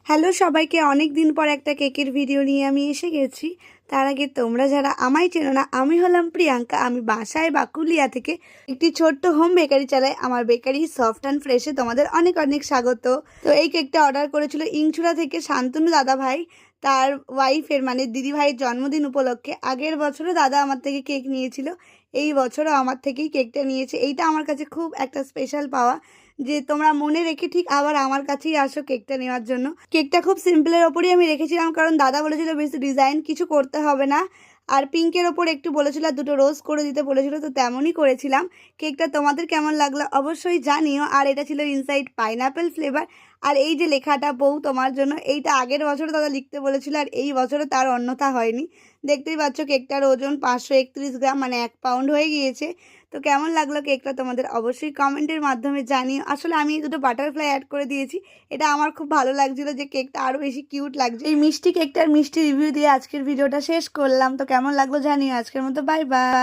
Hello সবাইকে, অনেক দিন পর একটা কেকের ভিডিও নিয়ে আমি এসে গেছি। তার আগে তোমরা যারা আমায় চেনো না, আমি হলাম প্রিয়াঙ্কা। আমি বাসায় বাকুলিয়া থেকে একটি ছোট্ট হোম বেকারি চালাই। আমার বেকারি সফট অ্যান্ড ফ্রেশে তোমাদের অনেক অনেক স্বাগত। তো এই কেকটা অর্ডার করেছিল ইংচুড়া থেকে শান্তনু দাদা ভাই, তার ওয়াইফের মানে দিদি ভাইয়ের জন্মদিন উপলক্ষে। আগের বছরও দাদা আমার থেকে কেক নিয়েছিল, এই বছরও আমার থেকেই কেকটা নিয়েছে। এইটা আমার কাছে খুব একটা স্পেশাল পাওয়া যে তোমরা মনে রেখে ঠিক আবার আমার কাছেই আসো কেকটা নেওয়ার জন্য। কেকটা খুব সিম্পলের ওপরই আমি রেখেছিলাম, কারণ দাদা বলেছিল বেশি ডিজাইন কিছু করতে হবে না, আর পিঙ্কের ওপর একটু বলেছিল আর দুটো রোজ করে দিতে বলেছিল, তো তেমনই করেছিলাম। কেকটা তোমাদের কেমন লাগলো অবশ্যই জানিও। আর এটা ছিল ইনসাইড পাইনাপেল ফ্লেভার। আর এই যে লেখাটা বউ তোমার জন্য, এইটা আগের বছর দাদা লিখতে বলেছিল, আর এই বছরও তার অন্যথা হয়নি। দেখতেই পাচ্ছ কেকটার ওজন 531 গ্রাম, মানে 1 পাউন্ড হয়ে গিয়েছে। তো কেমন লাগলো কেকটা তোমাদের অবশ্যই কমেন্টের মাধ্যমে জানিও। আসলে আমি এই দুটো বাটারফ্লাই অ্যাড করে দিয়েছি, এটা আমার খুব ভালো লাগছিল যে কেকটা আরও বেশি কিউট লাগছে। এই মিষ্টি কেকটার মিষ্টি রিভিউ দিয়ে আজকের ভিডিওটা শেষ করলাম। তো কেমন লাগলো জানিও। আজকের মতো বাই বাই।